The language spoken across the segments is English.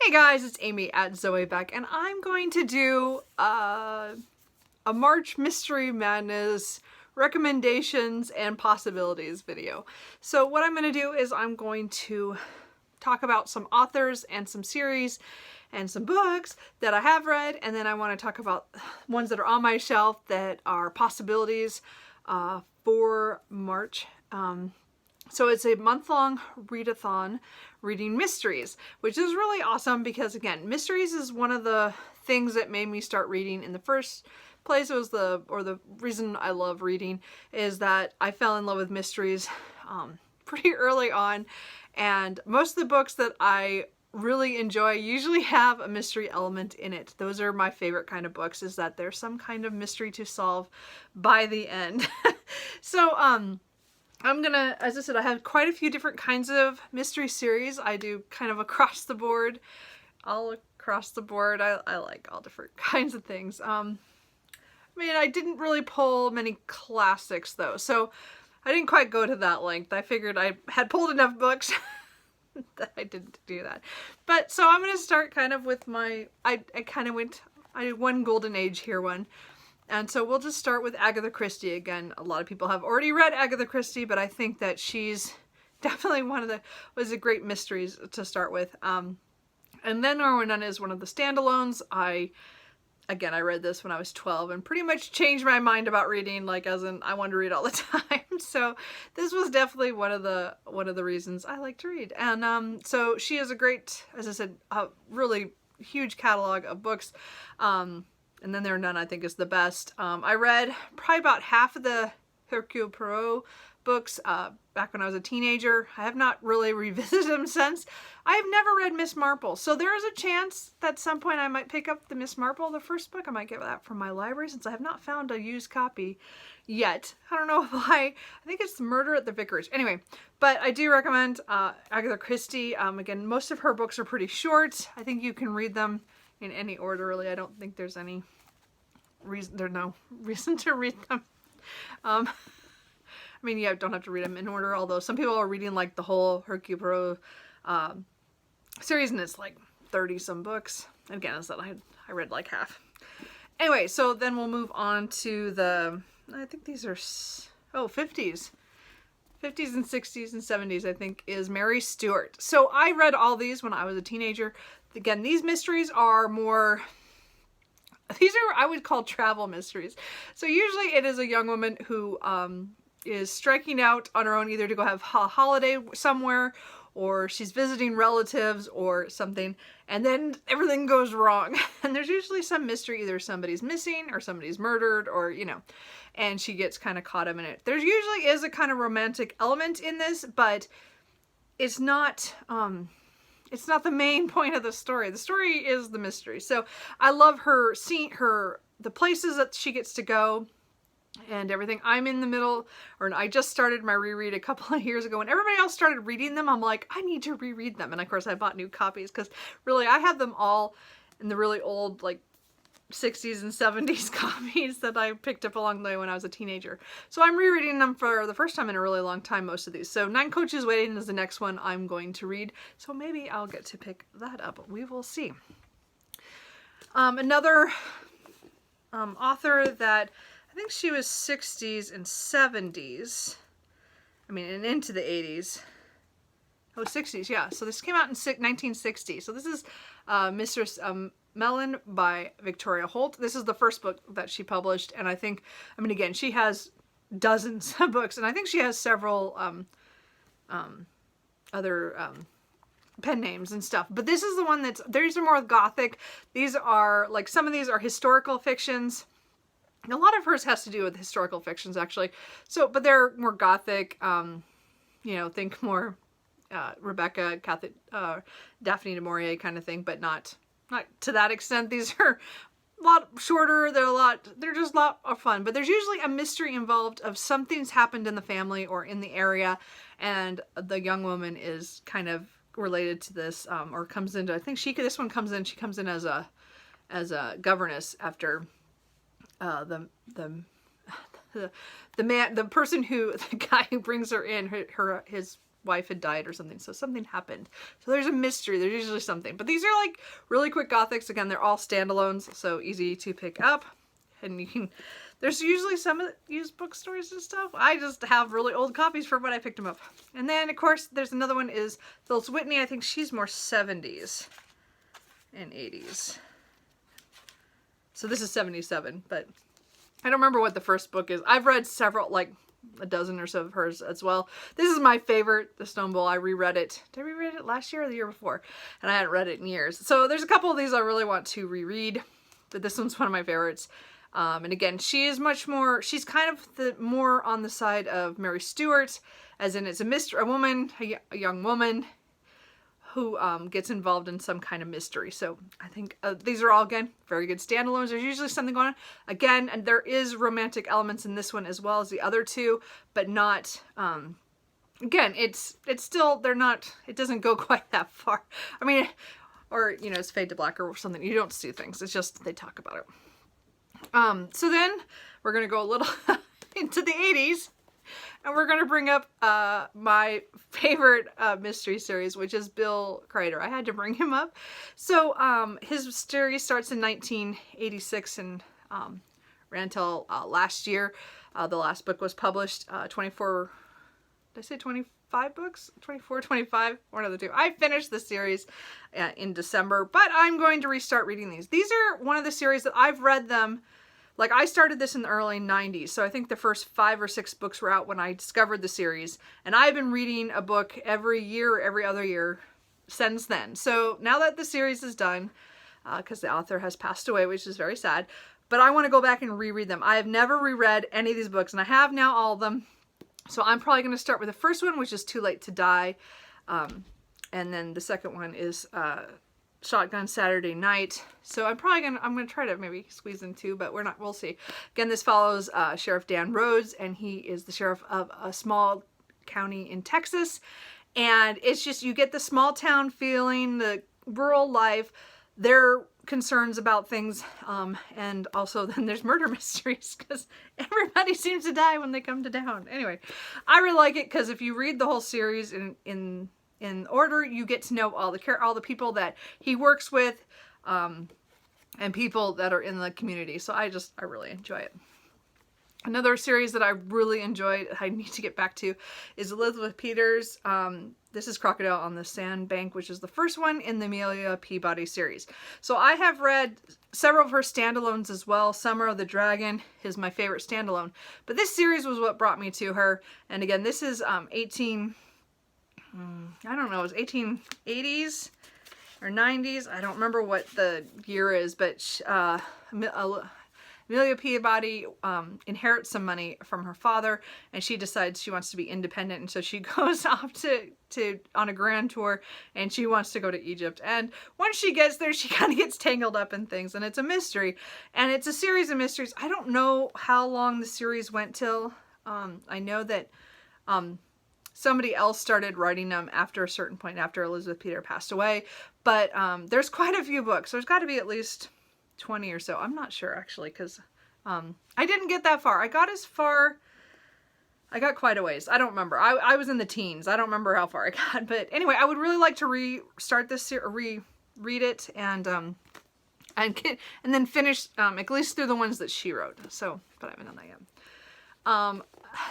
Hey guys, it's Amy at Zoe Beck, and I'm going to do a March Mystery Madness recommendations and possibilities video. So what I'm going to do is I'm going to talk about some authors and some series and some books that I have read, and then I want to talk about ones that are on my shelf that are possibilities for March. So it's a month-long readathon reading mysteries, which is really awesome because, again, mysteries is one of the things that made me start reading in the first place. It was the reason I love reading is that I fell in love with mysteries pretty early on, and most of the books that I really enjoy usually have a mystery element in it. Those are my favorite kind of books, is that there's some kind of mystery to solve by the end. So, I'm gonna, as I said, I have quite a few different kinds of mystery series. I do kind of across the board, all across the board. I like all different kinds of things. I mean, I didn't really pull many classics though, so I didn't quite go to that length. I figured I had pulled enough books that I didn't do that. But so I'm gonna start kind of with my, I did one golden age here one. And so we'll just start with Agatha Christie. Again, a lot of people have already read Agatha Christie, but I think that she's definitely was a great mysteries to start with. And then Our None is one of the standalones. I read this when I was 12 and pretty much changed my mind about reading, like as in I wanted to read all the time. So this was definitely one of the reasons I like to read. And so she has a great, as I said, a really huge catalog of books. And then There Are None, I think, is the best. I read probably about half of the Hercule Poirot books back when I was a teenager. I have not really revisited them since. I have never read Miss Marple, so there is a chance that at some point I might pick up the Miss Marple, the first book. I might get that from my library since I have not found a used copy yet. I don't know why. I think it's Murder at the Vicarage. Anyway, but I do recommend Agatha Christie. Again, most of her books are pretty short. I think you can read them in any order, really. I don't think there's any reason, there's no reason to read them. I mean, yeah, don't have to read them in order, although some people are reading like the whole Hercule Poirot series, and it's like 30 some books. And again, as I said, I read like half. Anyway, so then we'll move on to the, I think these are, 50s. 50s and 60s and 70s, I think, is Mary Stuart. So I read all these when I was a teenager. Again, these mysteries are more, these are, I would call travel mysteries. So usually it is a young woman who is striking out on her own, either to go have a holiday somewhere, or she's visiting relatives or something, and then everything goes wrong. And there's usually some mystery, either somebody's missing or somebody's murdered, or, you know, and she gets kind of caught up in it. There usually is a kind of romantic element in this, but it's not the main point of the story. The story is the mystery. So I love her, seeing her, the places that she gets to go and everything. I'm in the middle, or I just started my reread a couple of years ago. When everybody else started reading them, I'm like, I need to reread them. And of course I bought new copies because really I had them all in the really old, like 60s and 70s copies that I picked up along the way when I was a teenager. So I'm rereading them for the first time in a really long time, most of these. So Nine Coaches Waiting is the next one I'm going to read. So maybe I'll get to pick that up. We will see. Another author that I think she was 60s and 70s. I mean, and into the 80s. Oh, 60s, yeah. So this came out in 1960. So this is Mistress Melon by Victoria Holt. This is the first book that she published, and I think, I mean, again, she has dozens of books, and I think she has several other pen names and stuff. But this is the one that's, these are more gothic. These are, like, some of these are historical fictions. A lot of hers has to do with historical fictions, actually. So, but they're more gothic, you know, think more Rebecca, Daphne du Maurier kind of thing, but not to that extent. These are a lot shorter. They're just a lot of fun, but there's usually a mystery involved of something's happened in the family or in the area, and the young woman is kind of related to this, or comes into, I think this one comes in, she comes in as a governess after the man, the guy who brings her in, his wife had died or something, so something happened. So there's a mystery, there's usually something. But these are like really quick gothics. Again, they're all standalones, so easy to pick up. And you can, there's usually some used bookstores and stuff. I just have really old copies for when I picked them up. And then, of course, there's another one is Phyllis Whitney. I think she's more 70s and 80s. So this is 77, but I don't remember what the first book is. I've read several, like a dozen or so of hers as well. This is my favorite, The Stone Bowl. I reread it. Did I reread it last year or the year before? And I hadn't read it in years. So there's a couple of these I really want to reread, but this one's one of my favorites. And again, she is much more, she's kind of more on the side of Mary Stuart, as in it's a young woman who gets involved in some kind of mystery. So I think these are all, again, very good standalones. There's usually something going on. Again, and there is romantic elements in this one as well as the other two, but not, again, it's still, it doesn't go quite that far. I mean, or, you know, it's Fade to Black or something. You don't see things. It's just, they talk about it. So then we're going to go a little into the 80s. And we're going to bring up my favorite mystery series, which is Bill Crater. I had to bring him up. So his series starts in 1986 and ran until last year. The last book was published, 24, did I say 25 books? 24, 25, one of the two. I finished the series in December, but I'm going to restart reading these. These are one of the series that I've read them. Like, I started this in the early 90s, so I think the first 5 or 6 books were out when I discovered the series, and I've been reading a book every year or every other year since then. So now that the series is done, because the author has passed away, which is very sad, but I want to go back and reread them. I have never reread any of these books, and I have now all of them, so I'm probably going to start with the first one, which is Too Late to Die, and then the second one is Shotgun Saturday Night. So I'm gonna try to maybe squeeze in 2, but we'll see. Again, this follows Sheriff Dan Rhodes, and he is the sheriff of a small county in Texas. And it's just, you get the small town feeling, the rural life, their concerns about things, and also then there's murder mysteries, because everybody seems to die when they come to town. Anyway, I really like it, because if you read the whole series in order, you get to know all the people that he works with, and people that are in the community. So I really enjoy it. Another series that I really enjoyed, I need to get back to, is Elizabeth Peters. This is Crocodile on the Sandbank, which is the first one in the Amelia Peabody series. So I have read several of her standalones as well. Summer of the Dragon is my favorite standalone. But this series was what brought me to her. And again, this is I don't know, it was 1880s or 90s. I don't remember what the year is, but Amelia Peabody inherits some money from her father, and she decides she wants to be independent, and so she goes off on a grand tour, and she wants to go to Egypt. And once she gets there, she kind of gets tangled up in things, and it's a mystery, and it's a series of mysteries. I don't know how long the series went till. I know that somebody else started writing them after a certain point, after Elizabeth Peters passed away. But there's quite a few books. There's got to be at least 20 or so. I'm not sure, actually, because I didn't get that far. I got quite a ways. I don't remember. I was in the teens. I don't remember how far I got. But anyway, I would really like to restart this series, reread it, and then finish at least through the ones that she wrote. So, but I haven't done that yet.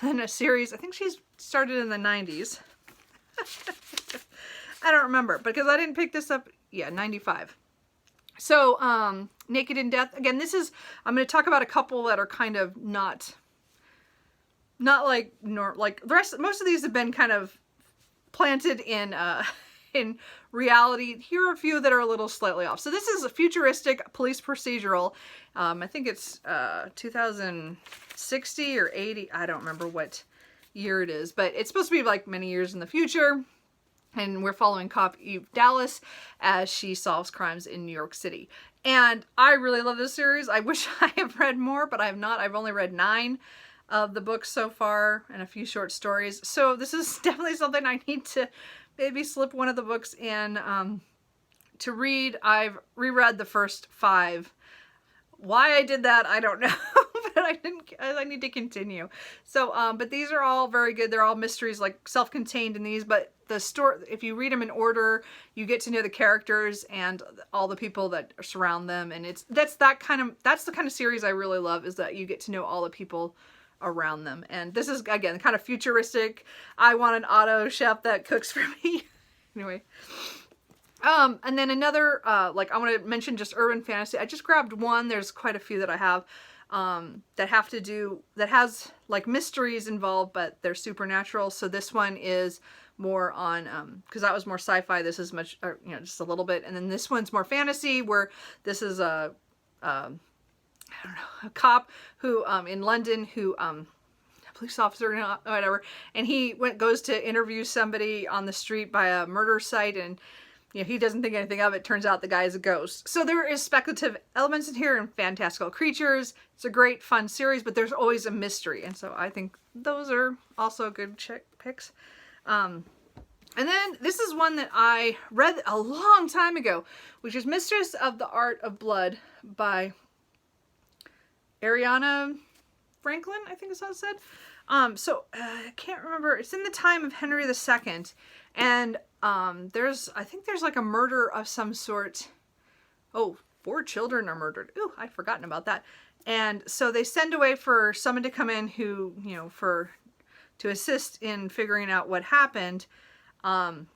Then a series, I think she's started in the 90s. I don't remember, because I didn't pick this up, 95. So, Naked in Death, again, I'm going to talk about a couple that are kind of not like the rest, most of these have been kind of planted in reality. Here are a few that are a little slightly off. So this is a futuristic police procedural. I think it's 2060 or 80. I don't remember what year it is, but it's supposed to be like many years in the future. And we're following cop Eve Dallas as she solves crimes in New York City. And I really love this series. I wish I have read more, but I have not. I've only read 9 of the books so far and a few short stories. So this is definitely something I need to maybe slip one of the books in to read. I've reread the first 5. Why I did that, I don't know. But but I need to continue. So, but these are all very good. They're all mysteries, like self-contained in these, but the story, if you read them in order, you get to know the characters and all the people that surround them. And that's the kind of series I really love, is that you get to know all the people around them. And this is, again, kind of futuristic. I want an auto chef that cooks for me. Anyway. And then another, like I want to mention just urban fantasy. I just grabbed one. There's quite a few that I have, that has like mysteries involved, but they're supernatural. So this one is more on, cause that was more sci-fi. This is much, or, you know, just a little bit. And then this one's more fantasy, where this is I don't know, a cop who, in London, who, a police officer, whatever. And he goes to interview somebody on the street by a murder site, and you know, he doesn't think anything of it. Turns out the guy is a ghost. So there is speculative elements in here and fantastical creatures. It's a great, fun series, but there's always a mystery. And so I think those are also good picks. And then this is one that I read a long time ago, which is Mistress of the Art of Blood by Ariana Franklin, I think is how it said. I can't remember. It's in the time of Henry II. And I think there's like a murder of some sort. Oh, 4 children are murdered. Ooh, I'd forgotten about that. And so they send away for someone to come in who, you know, to assist in figuring out what happened. And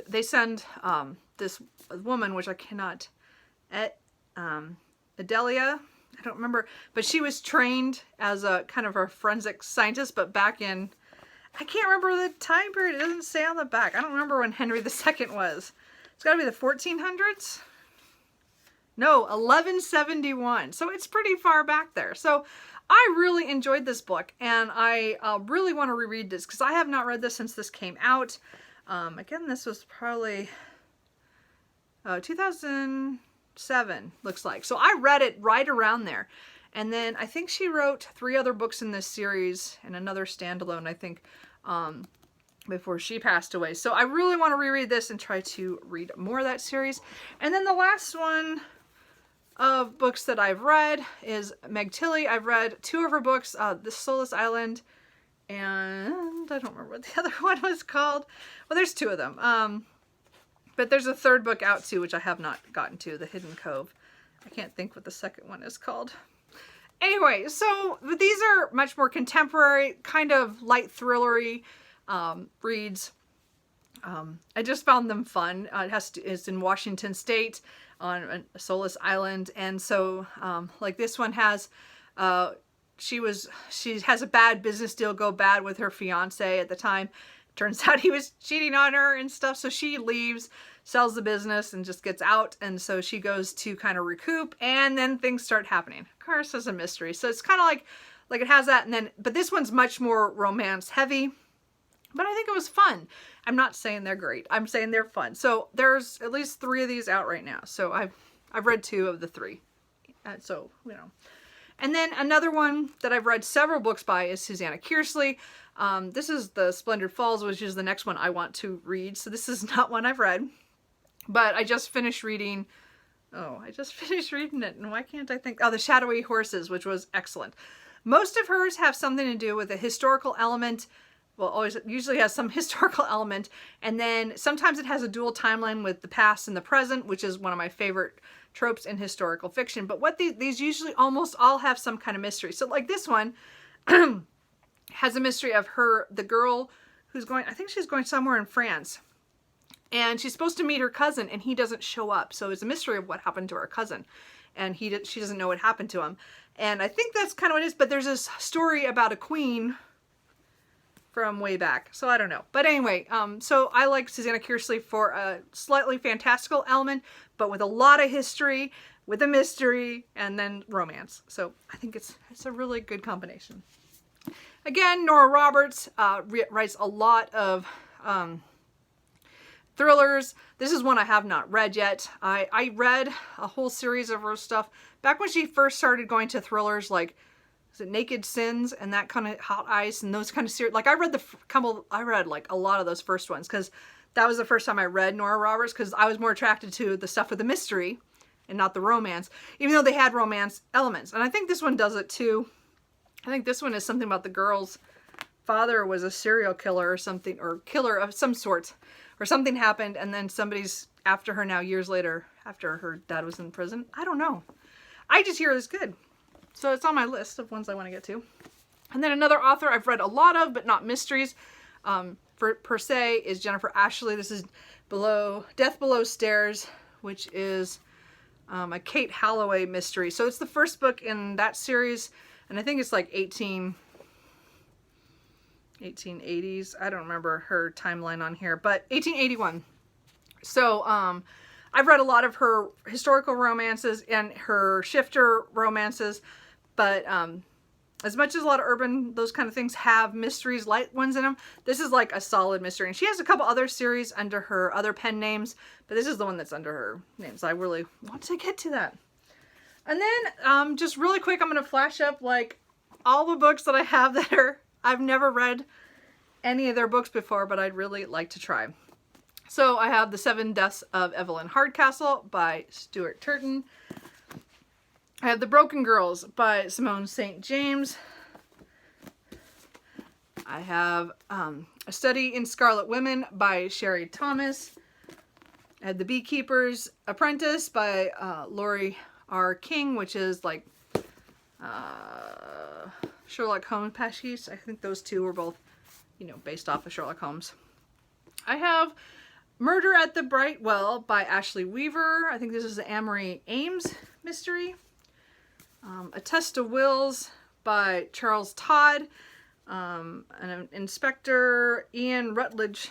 they send this woman, which I cannot, Adelia, I don't remember, but she was trained as a kind of a forensic scientist, but back in, I can't remember the time period. It doesn't say on the back. I don't remember when Henry II was. It's got to be the 1400s. No, 1171. So it's pretty far back there. So I really enjoyed this book, and I really want to reread this because I have not read this since this came out. Again, this was probably 2007, looks like. So I read it right around there. And then I think she wrote 3 other books in this series and another standalone, I think, before she passed away. So I really want to reread this and try to read more of that series. And then the last one of books that I've read is Meg Tilly. I've read 2 of her books, The Solas Island, and I don't remember what the other one was called. Well, there's 2 of them. But there's a 3rd book out too, which I have not gotten to, The Hidden Cove. I can't think what the 2nd one is called. Anyway, so these are much more contemporary, kind of light thrillery reads. I just found them fun. It's in Washington State on Solas Island, and so like this one has she has a bad business deal go bad with her fiance at the time. Turns out he was cheating on her and stuff, so she leaves, sells the business, and just gets out. And so she goes to kind of recoup, and then things start happening. Of course, there's a mystery. So it's kind of like it has that, and then, but this one's much more romance heavy. But I think it was fun. I'm not saying they're great. I'm saying they're fun. So there's at least 3 of these out right now. So I've read 2 of the 3. So, you know. And then another one that I've read several books by is Susanna Kearsley. This is the Splendor Falls, which is the next one I want to read. So this is not one I've read, but I just finished reading. Oh, I just finished reading it. And why can't I think? Oh, The Shadowy Horses, which was excellent. Most of hers have something to do with a historical element. Well, usually has some historical element. And then sometimes it has a dual timeline with the past and the present, which is one of my favorite tropes in historical fiction. But what these usually almost all have some kind of mystery. So like this one has a mystery of the girl who's going, I think she's going somewhere in France. And she's supposed to meet her cousin, and he doesn't show up. So it's a mystery of what happened to her cousin. And she doesn't know what happened to him. And I think that's kind of what it is. But there's this story about a queen from way back. So I don't know. But anyway, so I like Susanna Kearsley for a slightly fantastical element, but with a lot of history, with a mystery, and then romance. So I think it's a really good combination. Again, Nora Roberts writes a lot of thrillers. This is one I have not read yet. I read a whole series of her stuff back when she first started going to thrillers, like, is it Naked Sins and that kind of Hot Ice and those kind of series. Like I read like a lot of those first ones because that was the first time I read Nora Roberts, because I was more attracted to the stuff with the mystery. and not the romance, even though they had romance elements. And I think this one does it too. I think this one is something about the girl's father was a serial killer or something, or killer of some sort, or something happened and then somebody's after her now years later after her dad was in prison. I don't know. I just hear it's good. So it's on my list of ones I want to get to. And then another author I've read a lot of, but not mysteries, per se, is Jennifer Ashley. This is Death Below Stairs, which is a Kate Holloway mystery. So it's the first book in that series, and I think it's like 1880s. I don't remember her timeline on here, but 1881. So I've read a lot of her historical romances and her shifter romances, but as much as a lot of urban, those kind of things have mysteries, light ones in them, this is like a solid mystery. And she has a couple other series under her other pen names, but this is the one that's under her name. So I really want to get to that. And then just really quick, I'm going to flash up like all the books that I have that are, I've never read any of their books before, but I'd really like to try. So I have The 7 Deaths of Evelyn Hardcastle by Stuart Turton. I have The Broken Girls by Simone St. James. I have A Study in Scarlet Women by Sherry Thomas. I had The Beekeeper's Apprentice by Laurie R. King, which is like Sherlock Holmes pastiche. I think those two were both, you know, based off of Sherlock Holmes. I have Murder at the Bright Well by Ashley Weaver. I think this is the Amory Ames mystery. A Test of Wills by Charles Todd. An Inspector Ian Rutledge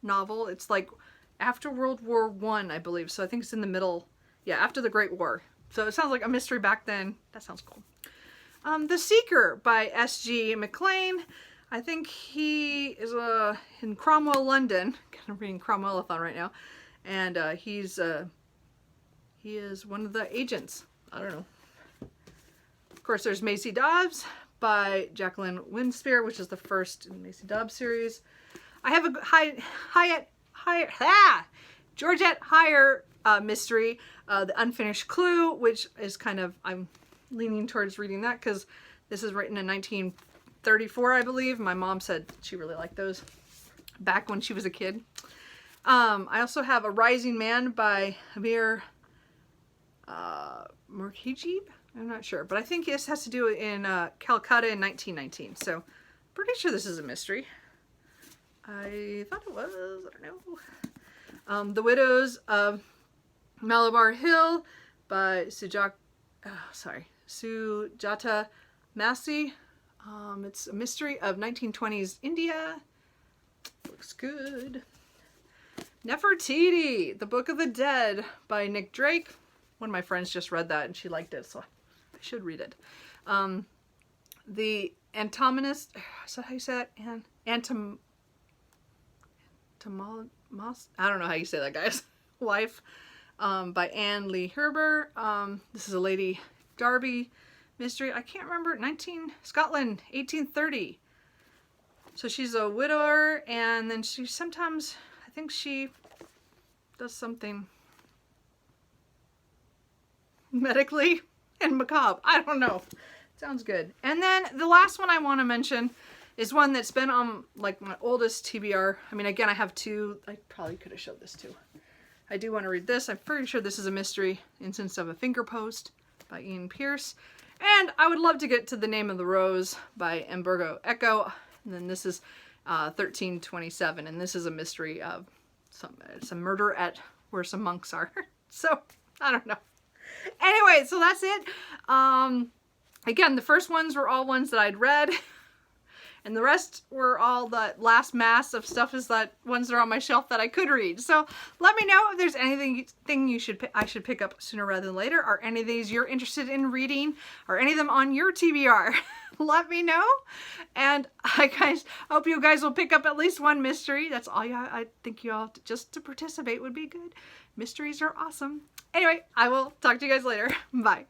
novel. It's like after World War I believe. So I think it's in the middle. Yeah, after the Great War. So it sounds like a mystery back then. That sounds cool. The Seeker by S.G. McLean. I think he is in Cromwell, London. Kind of reading Cromwellathon right now. And he is one of the agents. I don't know. Of course, there's Macy Dobbs by Jacqueline Winspear, which is the first in the Macy Dobbs series. I have a Georgette Heyer mystery, The Unfinished Clue, which is kind of, I'm leaning towards reading that because this is written in 1934, I believe. My mom said she really liked those back when she was a kid. I also have A Rising Man by Amir Murkheejib. I'm not sure, but I think this has to do in Calcutta in 1919. So pretty sure this is a mystery. I thought it was, I don't know. The Widows of Malabar Hill by Sujata Massey. It's a mystery of 1920s India. Looks good. Nefertiti, The Book of the Dead by Nick Drake. One of my friends just read that and she liked it, so I should read it. The Antonomist, is that how you say that? I don't know how you say that, guys. Wife, by Anne Lee Herber. This is a Lady Darby mystery. I can't remember. Scotland, 1830. So she's a widower, and then she sometimes, I think she does something medically and macabre. I don't know. Sounds good. And then the last one I want to mention is one that's been on like my oldest TBR. I mean, again, I have two. I probably could have showed this too. I do want to read this. I'm pretty sure this is a mystery, Instance of a Finger Post by Ian Pierce. And I would love to get to The Name of the Rose by Emburgo Echo. And then this is 1327. And this is a mystery of it's a murder at where some monks are. So, I don't know. Anyway, so that's it. Again, the first ones were all ones that I'd read. And the rest were all the last mass of stuff is that ones that are on my shelf that I could read. So let me know if there's anything I should pick up sooner rather than later, or any of these you're interested in reading, or any of them on your TBR. Let me know. And I hope you guys will pick up at least one mystery. That's all I think you all just to participate would be good. Mysteries are awesome. Anyway, I will talk to you guys later. Bye.